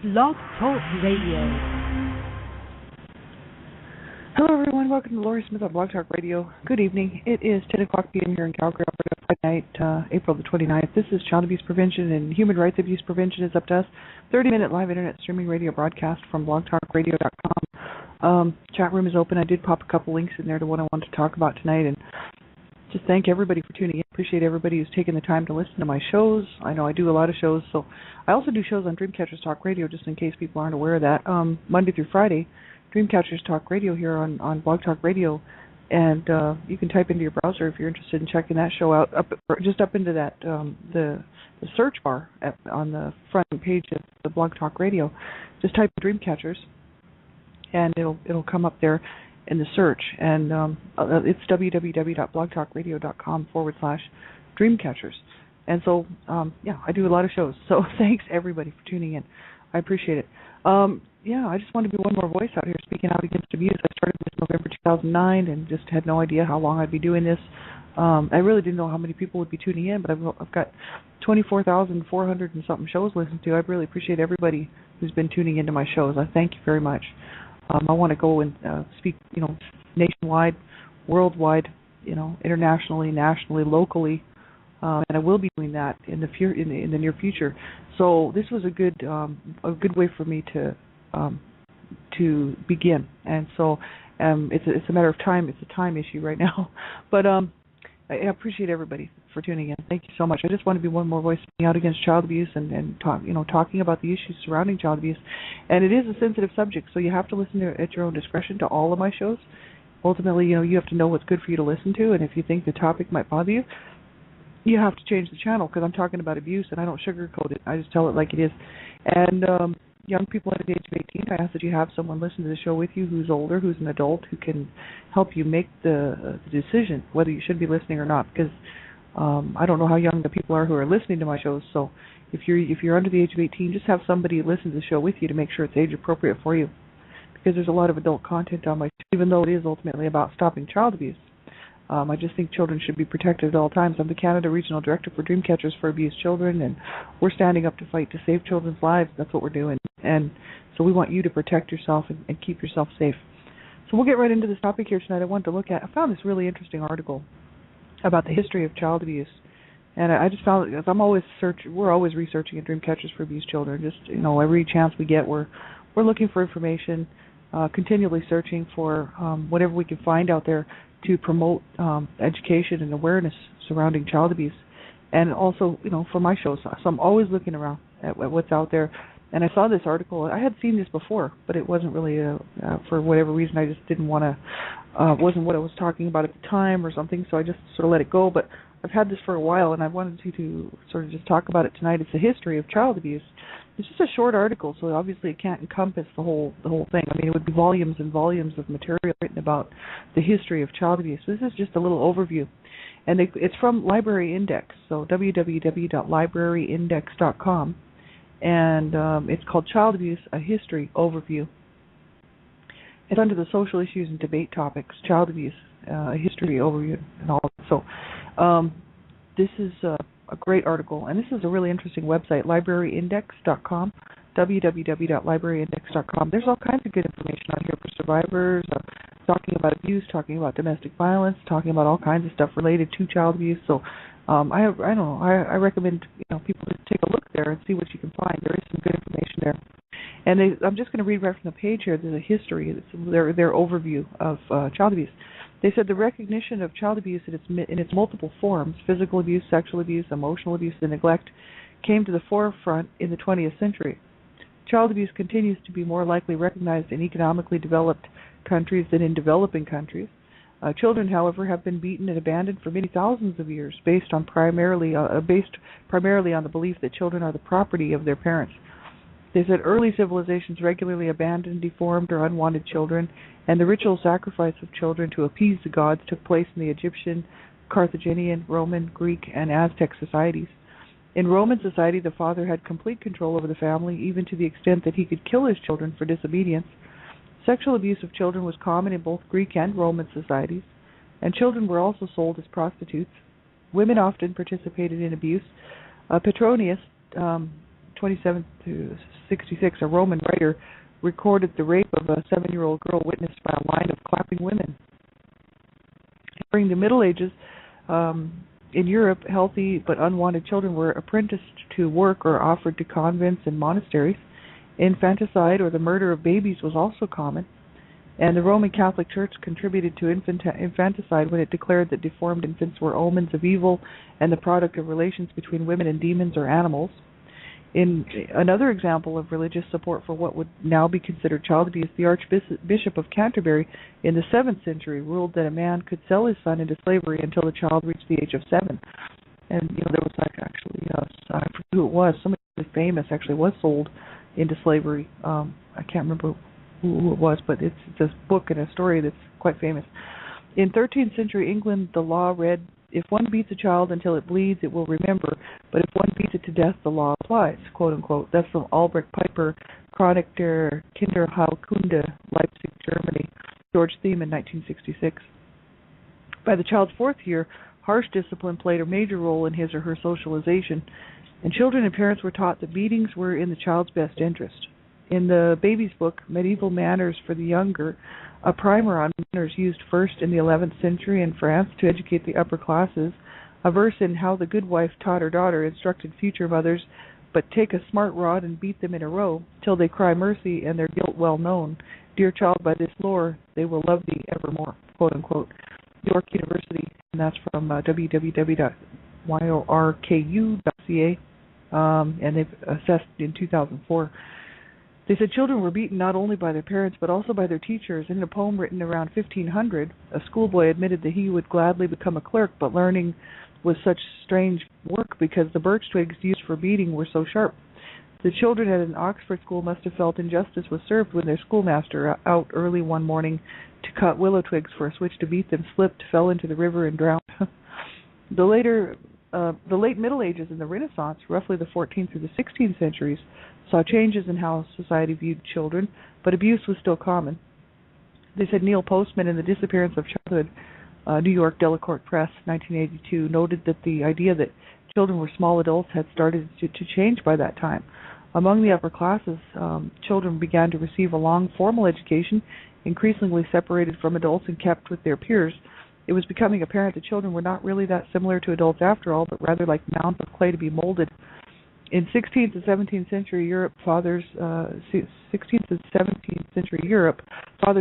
Blog Talk Radio. Hello, everyone. Welcome to Lori Smith on Blog Talk Radio. Good evening. It is 10 o'clock p.m. here in Calgary, Alberta, Friday night, April the 29th. This is Child Abuse Prevention and Human Rights Abuse Prevention is Up to Us. 30-minute live internet streaming radio broadcast from blogtalkradio.com. Chat room is open. I did pop a couple links in there to what I wanted to talk about tonight, and just thank everybody for tuning in. Appreciate everybody who's taken the time to listen to my shows. I know I do a lot of shows, so I also do shows on Dreamcatchers Talk Radio, just in case people aren't aware of that. Monday through Friday, Dreamcatchers Talk Radio here on Blog Talk Radio, and you can type into your browser if you're interested in checking that show out. Up into that the search bar on the front page of the Blog Talk Radio, just type Dreamcatchers, and it'll come up there in the search, and it's www.blogtalkradio.com/Dreamcatchers. And so, I do a lot of shows. So thanks everybody for tuning in. I appreciate it. I just want to be one more voice out here speaking out against abuse. I started this November 2009 and just had no idea how long I'd be doing this. I really didn't know how many people would be tuning in, but I've got 24,400 and something shows listened to. I really appreciate everybody who's been tuning into my shows. I thank you very much. I want to go and speak, nationwide, worldwide, internationally, nationally, locally, and I will be doing that in the near future. So this was a good way for me to begin, and so it's a matter of time. It's a time issue right now, but I appreciate everybody for tuning in. Thank you so much. I just want to be one more voice speaking out against child abuse and talking about the issues surrounding child abuse. And it is a sensitive subject, so you have to listen at your own discretion to all of my shows. Ultimately, you have to know what's good for you to listen to, and if you think the topic might bother you, you have to change the channel, because I'm talking about abuse and I don't sugarcoat it. I just tell it like it is. And young people under the age of 18, I ask that you have someone listen to the show with you who's older, who's an adult, who can help you make the decision whether you should be listening or not, because I don't know how young the people are who are listening to my shows. So if you're under the age of 18, just have somebody listen to the show with you to make sure it's age appropriate for you, because there's a lot of adult content on my show, even though it is ultimately about stopping child abuse. I just think children should be protected at all times. I'm the Canada Regional Director for Dreamcatchers for Abused Children, and we're standing up to fight to save children's lives. That's what we're doing. And so we want you to protect yourself and keep yourself safe. So we'll get right into this topic here tonight. I found this really interesting article about the history of child abuse. And I just found it, we're always researching at Dreamcatchers for Abused Children. Just, every chance we get, we're looking for information, continually searching for whatever we can find out there to promote education and awareness surrounding child abuse. And also, for my shows, so I'm always looking around at what's out there. And I saw this article. I had seen this before, but it wasn't really, for whatever reason, I just didn't want to, wasn't what I was talking about at the time or something, so I just sort of let it go. But I've had this for a while, and I wanted to sort of just talk about it tonight. It's the history of child abuse. It's just a short article, so obviously it can't encompass the whole thing. I mean, it would be volumes and volumes of material written about the history of child abuse. This is just a little overview. And it's from Library Index, so www.libraryindex.com. And it's called Child Abuse, A History Overview. It's under the social issues and debate topics, Child Abuse, A History Overview, and all. So this is a great article, and this is a really interesting website, libraryindex.com, www.libraryindex.com. There's all kinds of good information on here for survivors, talking about abuse, talking about domestic violence, talking about all kinds of stuff related to child abuse. So I recommend people to take a look there and see what you can find. There is some good information there. And I'm just going to read right from the page here. There's a history, it's their overview of child abuse. They said the recognition of child abuse in its multiple forms, physical abuse, sexual abuse, emotional abuse, and neglect, came to the forefront in the 20th century. Child abuse continues to be more likely recognized in economically developed countries than in developing countries. Children, however, have been beaten and abandoned for many thousands of years, based primarily on the belief that children are the property of their parents. They said early civilizations regularly abandoned, deformed, or unwanted children, and the ritual sacrifice of children to appease the gods took place in the Egyptian, Carthaginian, Roman, Greek, and Aztec societies. In Roman society, the father had complete control over the family, even to the extent that he could kill his children for disobedience. Sexual abuse of children was common in both Greek and Roman societies, and children were also sold as prostitutes. Women often participated in abuse. Petronius 27 to 66, a Roman writer recorded the rape of a 7-year-old girl witnessed by a line of clapping women. During the Middle Ages, in Europe, healthy but unwanted children were apprenticed to work or offered to convents and monasteries. Infanticide, or the murder of babies, was also common, and the Roman Catholic Church contributed to infanticide when it declared that deformed infants were omens of evil and the product of relations between women and demons or animals. In another example of religious support for what would now be considered child abuse, the Archbishop of Canterbury in the 7th century ruled that a man could sell his son into slavery until the child reached the age of 7. And there was actually I forget who it was. Somebody really famous actually was sold into slavery. I can't remember who it was, but it's this book and a story that's quite famous. In 13th century England, the law read, "If one beats a child until it bleeds, it will remember, but if one beats it to death, the law applies," quote unquote. That's from Albrecht Piper, Chronik der Kinderheilkunde, Leipzig, Germany, George Thieme in 1966. By the child's 4th year, harsh discipline played a major role in his or her socialization, and children and parents were taught that beatings were in the child's best interest. In the baby's book, Medieval Manners for the Younger, a primer on manners used first in the 11th century in France to educate the upper classes, a verse in How the Good Wife Taught Her Daughter instructed future mothers, "But take a smart rod and beat them in a row, till they cry mercy and their guilt well known. Dear child, by this lore, they will love thee evermore," quote unquote. York University, and that's from www.yorku.ca, and they've assessed in 2004. They said children were beaten not only by their parents but also by their teachers. In a poem written around 1500, a schoolboy admitted that he would gladly become a clerk, but learning was such strange work because the birch twigs used for beating were so sharp. The children at an Oxford school must have felt injustice was served when their schoolmaster, out early one morning to cut willow twigs for a switch to beat them, slipped, fell into the river, and drowned. The late Middle Ages and the Renaissance, roughly the 14th through the 16th centuries, saw changes in how society viewed children, but abuse was still common. They said Neil Postman in The Disappearance of Childhood, New York Delacorte Press, 1982, noted that the idea that children were small adults had started to change by that time. Among the upper classes, children began to receive a long formal education, increasingly separated from adults and kept with their peers. It was becoming apparent that children were not really that similar to adults after all, but rather like mounds of clay to be molded. In 16th and 17th century Europe, fathers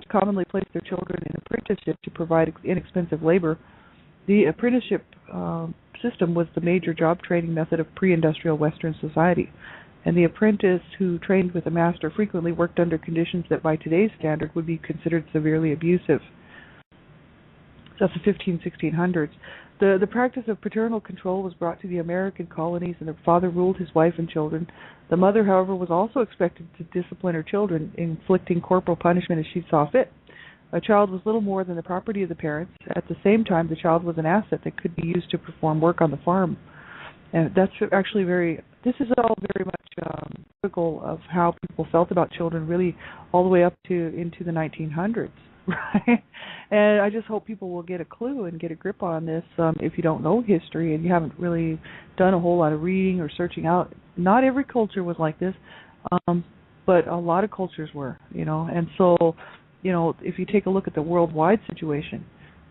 commonly placed their children in apprenticeship to provide inexpensive labor. The apprenticeship system was the major job training method of pre-industrial Western society, and the apprentice who trained with a master frequently worked under conditions that by today's standard would be considered severely abusive. That's the 1600s. The practice of paternal control was brought to the American colonies, and the father ruled his wife and children. The mother, however, was also expected to discipline her children, inflicting corporal punishment as she saw fit. A child was little more than the property of the parents. At the same time, the child was an asset that could be used to perform work on the farm. And that's actually this is all very much typical of how people felt about children, really all the way up to into the 1900s. Right, and I just hope people will get a clue and get a grip on this. If you don't know history and you haven't really done a whole lot of reading or searching out, not every culture was like this, but a lot of cultures were, And so, if you take a look at the worldwide situation,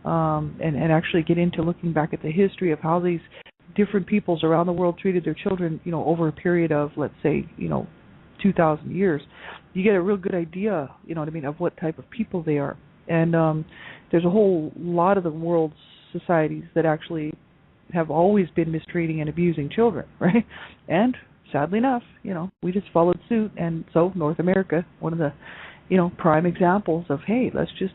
and actually get into looking back at the history of how these different peoples around the world treated their children, over a period of, let's say, 2,000 years, you get a real good idea, of what type of people they are. And there's a whole lot of the world's societies that actually have always been mistreating and abusing children, right? And sadly enough, we just followed suit. And so North America, one of the, prime examples of, hey, let's just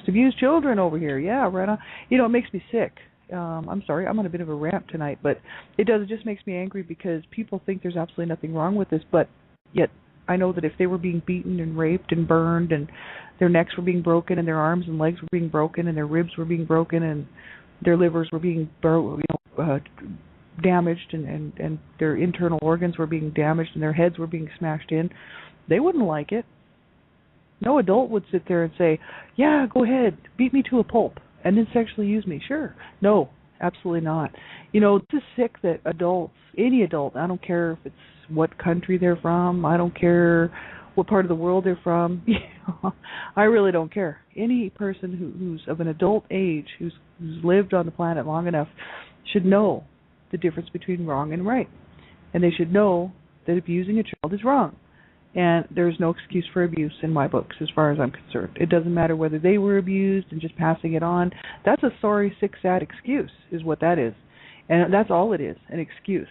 abuse children over here. Yeah, right on. It makes me sick. I'm sorry, I'm on a bit of a rant tonight, but it just makes me angry because people think there's absolutely nothing wrong with this, but yet I know that if they were being beaten and raped and burned and their necks were being broken and their arms and legs were being broken and their ribs were being broken and their livers were being damaged and their internal organs were being damaged and their heads were being smashed in, they wouldn't like it. No adult would sit there and say, yeah, go ahead, beat me to a pulp and then sexually use me. Sure. No, absolutely not. It's just sick that adults, any adult, I don't care if it's what country they're from. I don't care what part of the world they're from. I really don't care. Any person who's of an adult age, who's lived on the planet long enough, should know the difference between wrong and right. And they should know that abusing a child is wrong. And there's no excuse for abuse in my books, as far as I'm concerned. It doesn't matter whether they were abused and just passing it on. That's a sorry, sick, sad excuse, is what that is. And that's all it is, an excuse.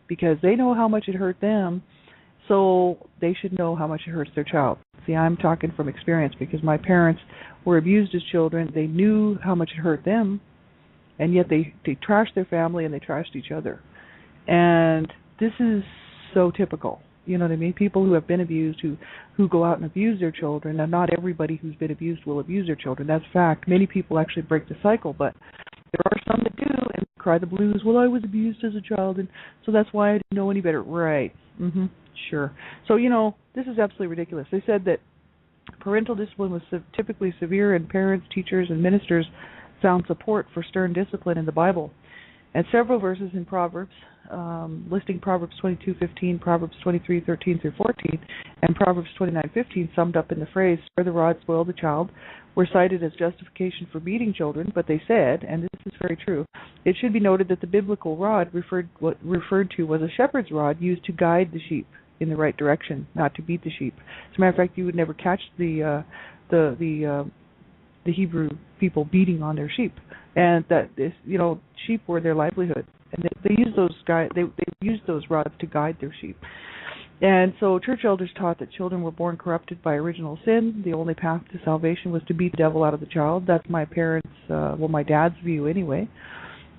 Because they know how much it hurt them, so they should know how much it hurts their child. See, I'm talking from experience because my parents were abused as children. They knew how much it hurt them, and yet they trashed their family and they trashed each other. And this is so typical. You know what I mean? People who have been abused, who go out and abuse their children. Now, not everybody who's been abused will abuse their children. That's a fact. Many people actually break the cycle, but there are some that do and cry the blues. Well, I was abused as a child, and so that's why I didn't know any better. Right. Sure. So, this is absolutely ridiculous. They said that parental discipline was typically severe, and parents, teachers, and ministers found support for stern discipline in the Bible. And several verses in Proverbs, listing Proverbs 22:15, Proverbs 23:13 through 14, and Proverbs 29:15, summed up in the phrase, "Spare the rod, spoil the child," were cited as justification for beating children. But they said, and this is very true, it should be noted that the biblical rod referred to was a shepherd's rod used to guide the sheep in the right direction, not to beat the sheep. As a matter of fact, you would never catch the Hebrew people beating on their sheep, and that is, sheep were their livelihood, and they used they used those rods to guide their sheep. And so church elders taught that children were born corrupted by original sin. The only path to salvation was to beat the devil out of the child. That's my parents, my dad's view anyway.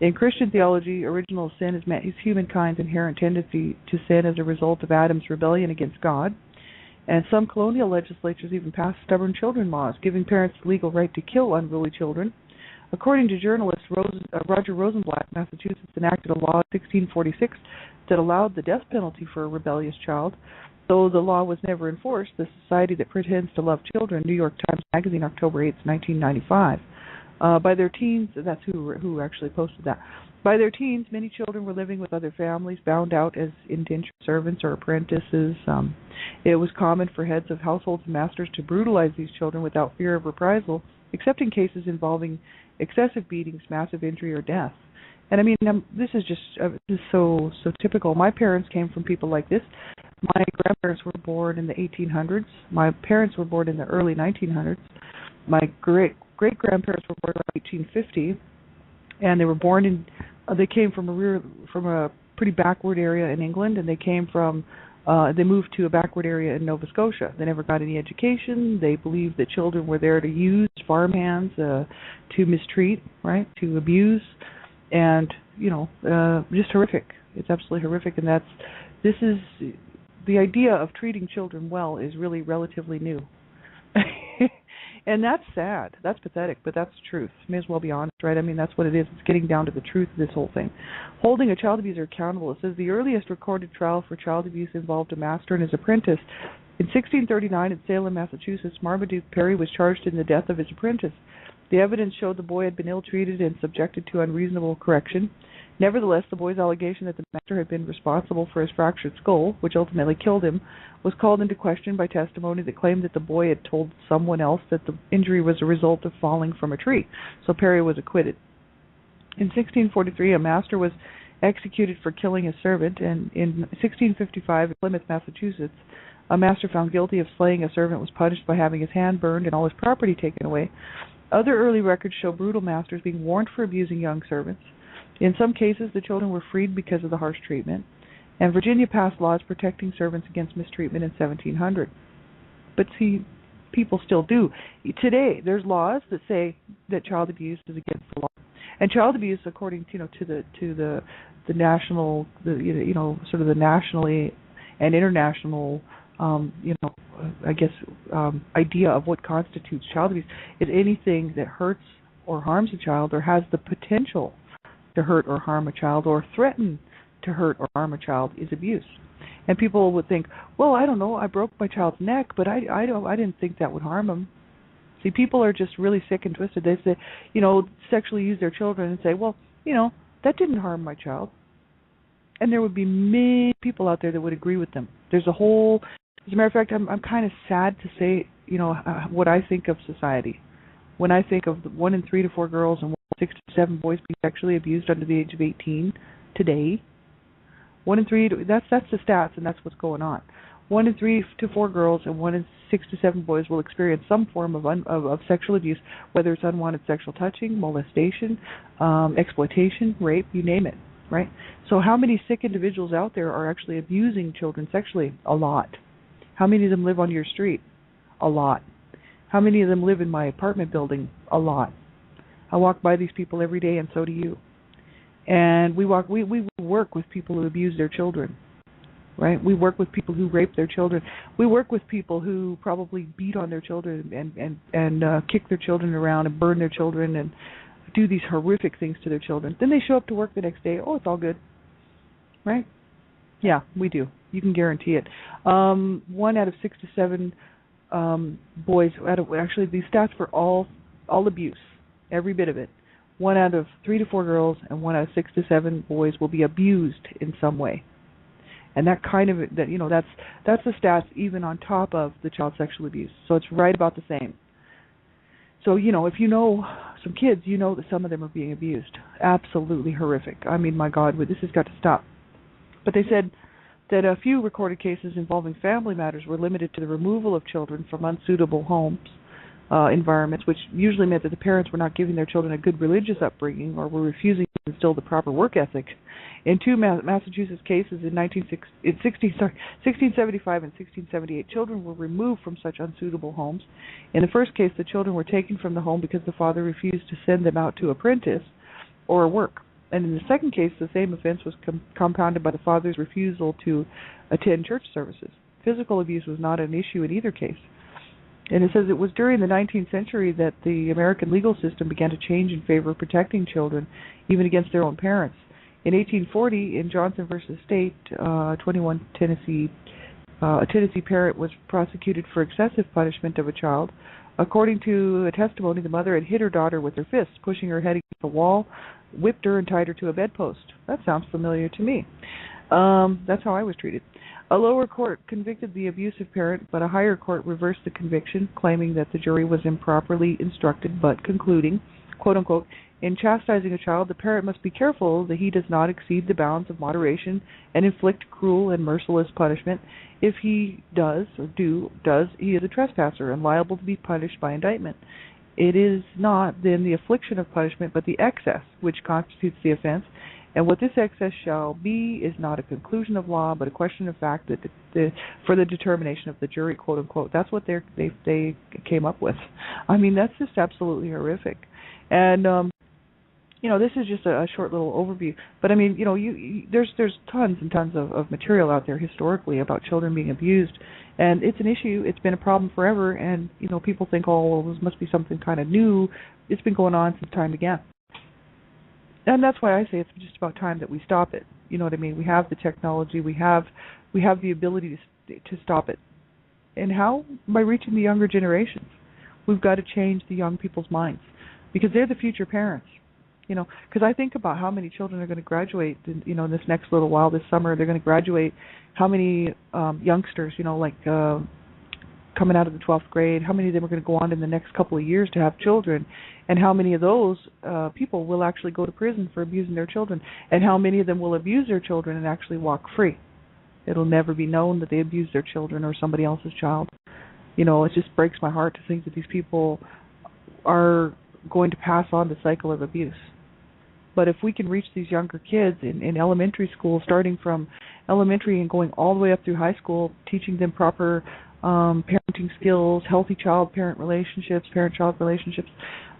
In Christian theology, original sin is humankind's inherent tendency to sin as a result of Adam's rebellion against God. And some colonial legislatures even passed stubborn children laws, giving parents the legal right to kill unruly children. According to journalist Roger Rosenblatt, Massachusetts enacted a law in 1646 that allowed the death penalty for a rebellious child. Though the law was never enforced, the Society That Pretends to Love Children, New York Times Magazine, October 8, 1995. By their teens, that's who actually posted that. By their teens, many children were living with other families, bound out as indentured servants or apprentices. It was common for heads of households and masters to brutalize these children without fear of reprisal, except in cases involving excessive beatings, massive injury, or death. And I mean, this is so typical. My parents came from people like this. My grandparents were born in the 1800s. My parents were born in the early 1900s. My great-grandparents were born in 1850, and they were born in. They came from a pretty backward area in England, and they moved to a backward area in Nova Scotia. They never got any education. They believed that children were there to use farmhands, to mistreat, right, to abuse, and just horrific. It's absolutely horrific, and this is the idea of treating children well is really relatively new. And that's sad. That's pathetic, but that's the truth. May as well be honest, right? I mean, that's what it is. It's getting down to the truth of this whole thing. Holding a child abuser accountable. It says the earliest recorded trial for child abuse involved a master and his apprentice. In 1639 in Salem, Massachusetts, Marmaduke Perry was charged in the death of his apprentice. The evidence showed the boy had been ill-treated and subjected to unreasonable correction. Nevertheless, the boy's allegation that the master had been responsible for his fractured skull, which ultimately killed him, was called into question by testimony that claimed that the boy had told someone else that the injury was a result of falling from a tree. So Perry was acquitted. In 1643, a master was executed for killing his servant, and in 1655, in Plymouth, Massachusetts, a master found guilty of slaying a servant was punished by having his hand burned and all his property taken away. Other early records show brutal masters being warned for abusing young servants. In some cases, the children were freed because of the harsh treatment, and Virginia passed laws protecting servants against mistreatment in 1700. But see, people still do. Today, there's laws that say that child abuse is against the law, and child abuse, according to the national, sort of the nationally and international, idea of what constitutes child abuse is anything that hurts or harms a child or has the potential to hurt or harm a child or threaten to hurt or harm a child is abuse. And people would think, well, I don't know, I broke my child's neck, but I didn't think that would harm him. See, people are just really sick and twisted. They say, sexually use their children and say, well, that didn't harm my child. And there would be many people out there that would agree with them. There's a whole, as a matter of fact, I'm kind of sad to say, what I think of society. When I think of 1 in 3 to 4 girls and 6 to 7 boys being sexually abused under the age of 18 today, 1 in 3, that's the stats, and that's what's going on. 1 in 3 to 4 girls and 1 in 6 to 7 boys will experience some form of sexual abuse, whether it's unwanted sexual touching, molestation, exploitation, rape, you name it, right? So how many sick individuals out there are actually abusing children sexually? A lot. How many of them live on your street? A lot. How many of them live in my apartment building? A lot. I walk by these people every day, and so do you. And we work with people who abuse their children, right? We work with people who rape their children. We work with people who probably beat on their children and kick their children around and burn their children and do these horrific things to their children. Then they show up to work the next day. Oh, it's all good, right? Yeah, we do. You can guarantee it. 1 out of 6 to 7 boys, actually these stats for all abuse, every bit of it. 1 out of 3 to 4 girls and 1 out of 6 to 7 boys will be abused in some way. And that's the stats even on top of the child sexual abuse. So it's right about the same. So, if you know some kids, you know that some of them are being abused. Absolutely horrific. I mean, my God, this has got to stop. But they said that a few recorded cases involving family matters were limited to the removal of children from unsuitable homes, environments, which usually meant that the parents were not giving their children a good religious upbringing or were refusing to instill the proper work ethic. In 2 Massachusetts cases in 1675 and 1678, children were removed from such unsuitable homes. In the first case, the children were taken from the home because the father refused to send them out to apprentice or work. And in the second case, the same offense was compounded by the father's refusal to attend church services. Physical abuse was not an issue in either case. And it says it was during the 19th century that the American legal system began to change in favor of protecting children, even against their own parents. In 1840, in Johnson v. State, 21 Tennessee, a Tennessee parent was prosecuted for excessive punishment of a child. According to a testimony, the mother had hit her daughter with her fists, pushing her head against the wall, whipped her, and tied her to a bedpost. That sounds familiar to me. That's how I was treated. A lower court convicted the abusive parent, but a higher court reversed the conviction, claiming that the jury was improperly instructed, but concluding, quote-unquote, in chastising a child, the parent must be careful that he does not exceed the bounds of moderation and inflict cruel and merciless punishment. If he does, he is a trespasser and liable to be punished by indictment. It is not, then, the affliction of punishment, but the excess which constitutes the offense, and what this excess shall be is not a conclusion of law, but a question of fact that for the determination of the jury, quote unquote. That's what they came up with. I mean, that's just absolutely horrific. And this is just a short little overview. But I mean, there's tons and tons of material out there historically about children being abused, and it's an issue. It's been a problem forever, and people think, oh, well, this must be something kind of new. It's been going on since time began. And that's why I say it's just about time that we stop it. You know what I mean? We have the technology, we have the ability to stop it. And how? By reaching the younger generations. We've got to change the young people's minds because they're the future parents. Because I think about how many children are going to graduate. In this next little while, this summer, they're going to graduate. How many youngsters? Coming out of the 12th grade, how many of them are going to go on in the next couple of years to have children, and how many of those people will actually go to prison for abusing their children, and how many of them will abuse their children and actually walk free. It'll never be known that they abused their children or somebody else's child. It just breaks my heart to think that these people are going to pass on the cycle of abuse. But if we can reach these younger kids in elementary school, starting from elementary and going all the way up through high school, teaching them proper parenting skills, healthy child-parent relationships, parent-child relationships,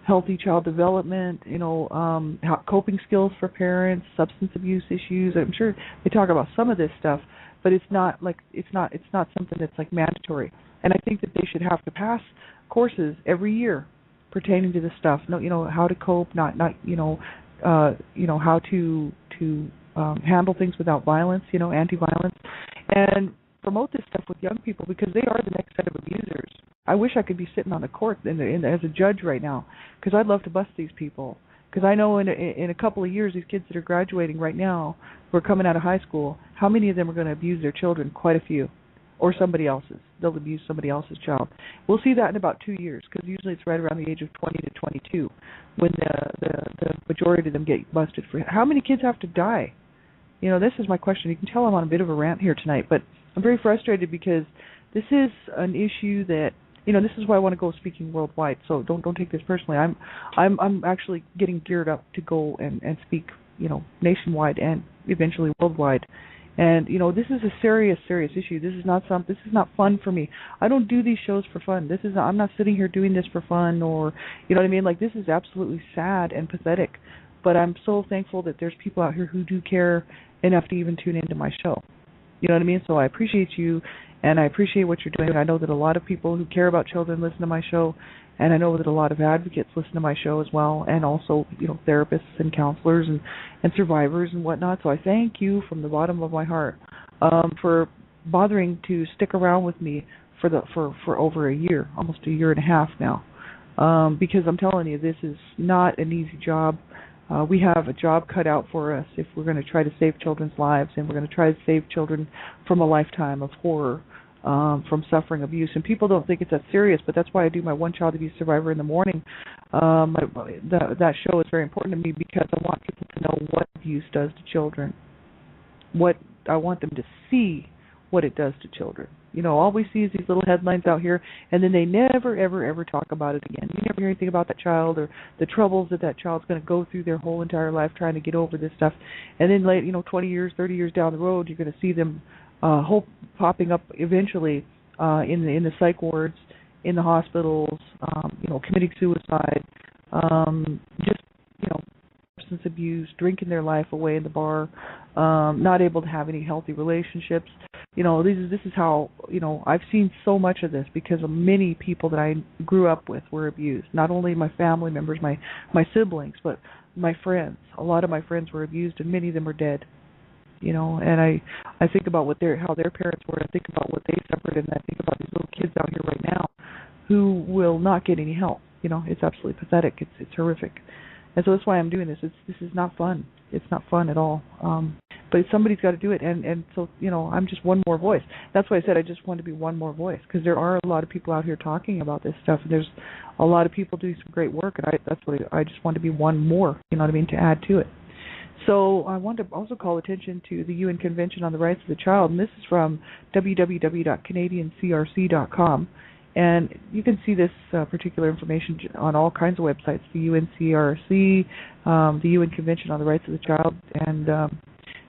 healthy child development, coping skills for parents, substance abuse issues. I'm sure they talk about some of this stuff, but it's not something that's like mandatory. And I think that they should have to pass courses every year pertaining to this stuff. How to cope, how to handle things without violence, anti-violence, and promote this stuff with young people because they are the next set of abusers. I wish I could be sitting on the court as a judge right now because I'd love to bust these people Because I know in a couple of years, these kids that are graduating right now, who are coming out of high school, how many of them are going to abuse their children? Quite a few. Or somebody else's. They'll abuse somebody else's child. We'll see that in about 2 years, because usually it's right around the age of 20 to 22 when the majority of them get busted for it. How many kids have to die? You know, this is my question. You can tell I'm on a bit of a rant here tonight, but I'm very frustrated because this is an issue that, you know, this is why I want to go speaking worldwide. So don't take this personally. I'm actually getting geared up to go and speak, you know, nationwide and eventually worldwide. And you know, this is a serious issue. This is not fun for me. I don't do these shows for fun. I'm not sitting here doing this for fun, or you know what I mean? Like, this is absolutely sad and pathetic. But I'm so thankful that there's people out here who do care enough to even tune into my show. You know what I mean? So I appreciate you, and I appreciate what you're doing. I know that a lot of people who care about children listen to my show, and I know that a lot of advocates listen to my show as well, and also, you know, therapists and counselors and survivors and whatnot. So I thank you from the bottom of my heart for bothering to stick around with me for over a year, almost a year and a half now, because I'm telling you, this is not an easy job. We have a job cut out for us if we're going to try to save children's lives, and we're going to try to save children from a lifetime of horror, from suffering abuse. And people don't think it's that serious, but that's why I do my One Child Abuse Survivor in the morning. That show is very important to me because I want people to know what abuse does to children. I want them to see what it does to children. You know, all we see is these little headlines out here, and then they never, ever talk about it again. You never hear anything about that child or the troubles that child's going to go through their whole entire life trying to get over this stuff. And then, 20 years, 30 years down the road, you're going to see them popping up eventually in the psych wards, in the hospitals, committing suicide, just, substance abuse, drinking their life away in the bar, not able to have any healthy relationships. This is how, I've seen so much of this because of many people that I grew up with were abused. Not only my family members, my siblings, but my friends. A lot of my friends were abused, and many of them are dead. And I think about how their parents were. I think about what they suffered, and I think about these little kids out here right now who will not get any help. It's absolutely pathetic. It's horrific. And so that's why I'm doing this. This is not fun. It's not fun at all. But somebody's got to do it. And so, I'm just one more voice. That's why I said I just want to be one more voice, because there are a lot of people out here talking about this stuff. And there's a lot of people doing some great work, and I just want to be one more, to add to it. So I want to also call attention to the UN Convention on the Rights of the Child, and this is from www.canadiancrc.com. And you can see this particular information on all kinds of websites, the UNCRC, the UN Convention on the Rights of the Child, and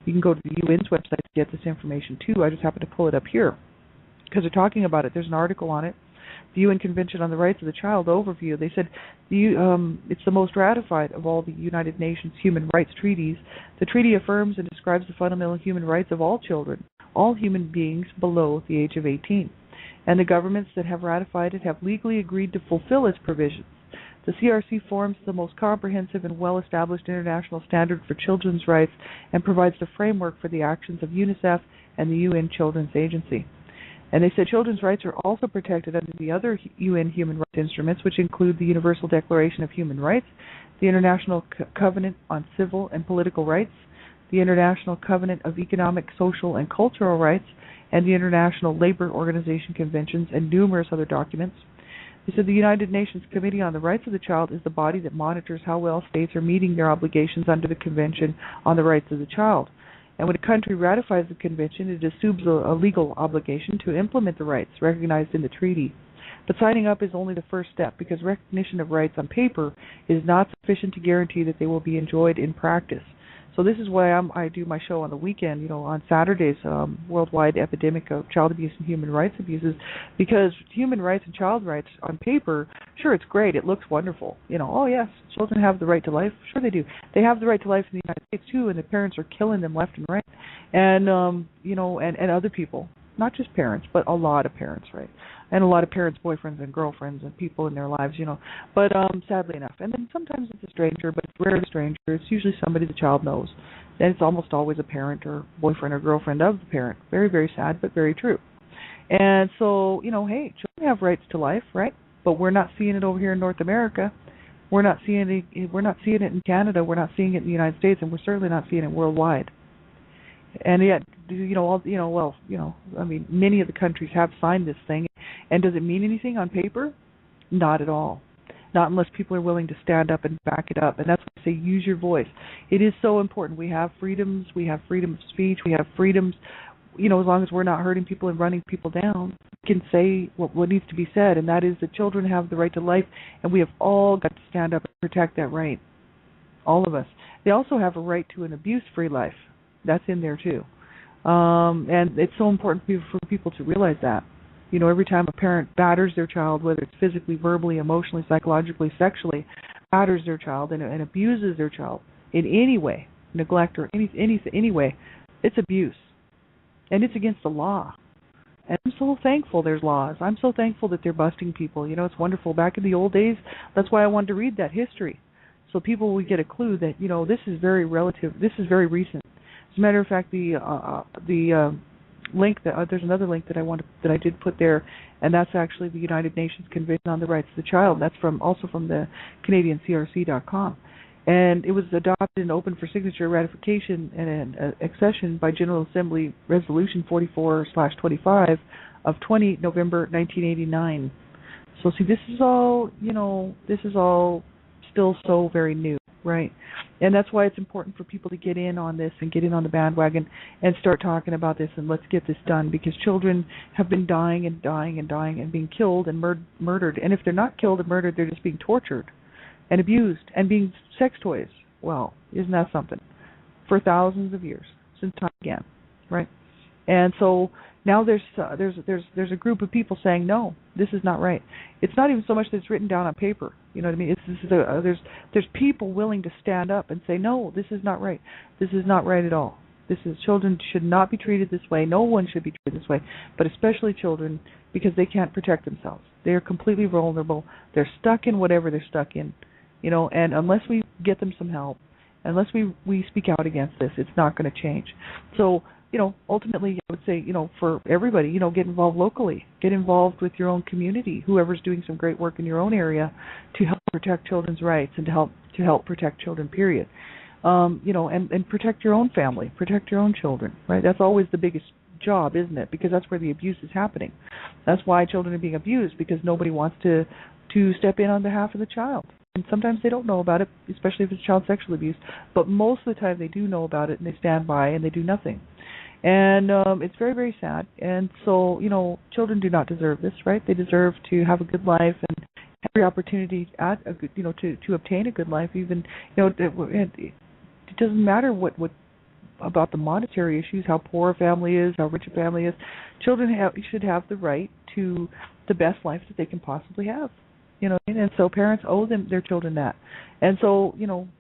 you can go to the UN's website to get this information too. I just happen to pull it up here because they're talking about it. There's an article on it. The UN Convention on the Rights of the Child overview. They said it's the most ratified of all the United Nations human rights treaties. The treaty affirms and describes the fundamental human rights of all children, all human beings below the age of 18. And the governments that have ratified it have legally agreed to fulfill its provisions. The CRC forms the most comprehensive and well-established international standard for children's rights and provides the framework for the actions of UNICEF and the UN Children's Agency. And they said children's rights are also protected under the other UN human rights instruments, which include the Universal Declaration of Human Rights, the International Covenant on Civil and Political Rights, the International Covenant of Economic, Social, and Cultural Rights, and the International Labor Organization Conventions, and numerous other documents. They said the United Nations Committee on the Rights of the Child is the body that monitors how well states are meeting their obligations under the Convention on the Rights of the Child. And when a country ratifies the Convention, it assumes a legal obligation to implement the rights recognized in the treaty. But signing up is only the first step, because recognition of rights on paper is not sufficient to guarantee that they will be enjoyed in practice. So this is why I do my show on the weekend, on Saturdays, Worldwide Epidemic of Child Abuse and Human Rights Abuses, because human rights and child rights on paper, sure, it's great, it looks wonderful. Oh yes, children have the right to life. Sure they do. They have the right to life in the United States too, and the parents are killing them left and right. And, and other people, not just parents, but a lot of parents, right? And a lot of parents' boyfriends and girlfriends and people in their lives, But sadly enough. And then sometimes it's a stranger, but it's rarely a stranger. It's usually somebody the child knows. And it's almost always a parent or boyfriend or girlfriend of the parent. Very, very sad, but very true. And so, hey, children have rights to life, right? But we're not seeing it over here in North America. We're not seeing it. We're not seeing it in Canada. We're not seeing it in the United States, and we're certainly not seeing it worldwide. And yet, I mean, many of the countries have signed this thing. And does it mean anything on paper? Not at all. Not unless people are willing to stand up and back it up. And that's why I say use your voice. It is so important. We have freedoms. We have freedom of speech. We have freedoms. As long as we're not hurting people and running people down, we can say what needs to be said, and that is that children have the right to life, and we have all got to stand up and protect that right. All of us. They also have a right to an abuse-free life. That's in there too. And it's so important for people to realize that. Every time a parent batters their child, whether it's physically, verbally, emotionally, psychologically, sexually, batters their child and abuses their child in any way, neglect or any way, it's abuse. And it's against the law. And I'm so thankful there's laws. I'm so thankful that they're busting people. It's wonderful. Back in the old days, that's why I wanted to read that history. So people would get a clue that, this is very relative. This is very recent. As a matter of fact, the link there's another link that I did put there, and that's actually the United Nations Convention on the Rights of the Child. That's also from the CanadianCRC.com. And it was adopted and open for signature, ratification, and accession by General Assembly Resolution 44/25 of 20 November 1989. So see, this is all still so very new, right? And that's why it's important for people to get in on this and get in on the bandwagon and start talking about this, and let's get this done, because children have been dying and dying and dying and being killed and murdered. And if they're not killed and murdered, they're just being tortured and abused and being sex toys. Well, isn't that something? For thousands of years, since time began, right? And so now there's a group of people saying, no, this is not right. It's not even so much that it's written down on paper. You know what I mean? There's people willing to stand up and say, no, this is not right. This is not right at all. Children should not be treated this way. No one should be treated this way, but especially children, because they can't protect themselves. They are completely vulnerable. They're stuck in whatever they're stuck in. And unless we get them some help, unless we speak out against this, it's not going to change. So, ultimately, I would say, for everybody, get involved locally. Get involved with your own community, whoever's doing some great work in your own area to help protect children's rights and to help protect children, period. And protect your own family, protect your own children, right? That's always the biggest job, isn't it? Because that's where the abuse is happening. That's why children are being abused, because nobody wants to step in on behalf of the child. And sometimes they don't know about it, especially if it's child sexual abuse. But most of the time they do know about it, and they stand by and they do nothing. And it's very, very sad. And so, children do not deserve this, right? They deserve to have a good life and every opportunity at a good, to obtain a good life. Even, it doesn't matter what about the monetary issues, how poor a family is, how rich a family is. Children should have the right to the best life that they can possibly have. And so parents owe their children that. And so,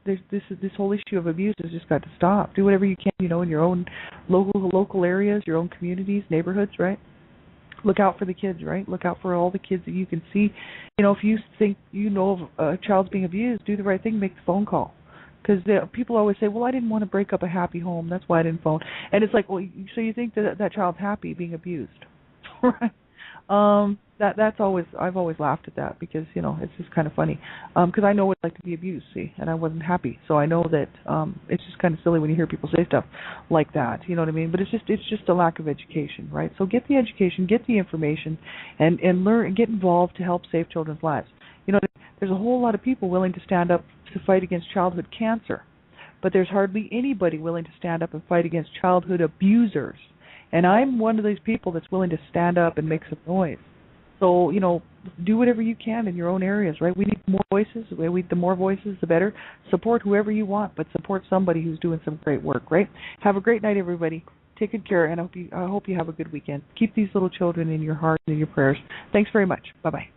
there's this whole issue of abuse has just got to stop. Do whatever you can, in your own local areas, your own communities, neighborhoods, right? Look out for the kids, right? Look out for all the kids that you can see. If you think of a child's being abused, do the right thing, make the phone call. Because people always say, well, I didn't want to break up a happy home, that's why I didn't phone. And it's like, well, so you think that child's happy being abused, right? That's always, I've always laughed at that, because it's just kind of funny, because I know what it's like to be abused, see, and I wasn't happy, so I know that it's just kind of silly when you hear people say stuff like that, you know what I mean? But it's just a lack of education, right? So get the education, get the information, and learn and get involved to help save children's lives. There's a whole lot of people willing to stand up to fight against childhood cancer, but there's hardly anybody willing to stand up and fight against childhood abusers. And I'm one of these people that's willing to stand up and make some noise. So, do whatever you can in your own areas, right? We need more voices. The more voices, the better. Support whoever you want, but support somebody who's doing some great work, right? Have a great night, everybody. Take good care, and I hope you have a good weekend. Keep these little children in your heart and in your prayers. Thanks very much. Bye-bye.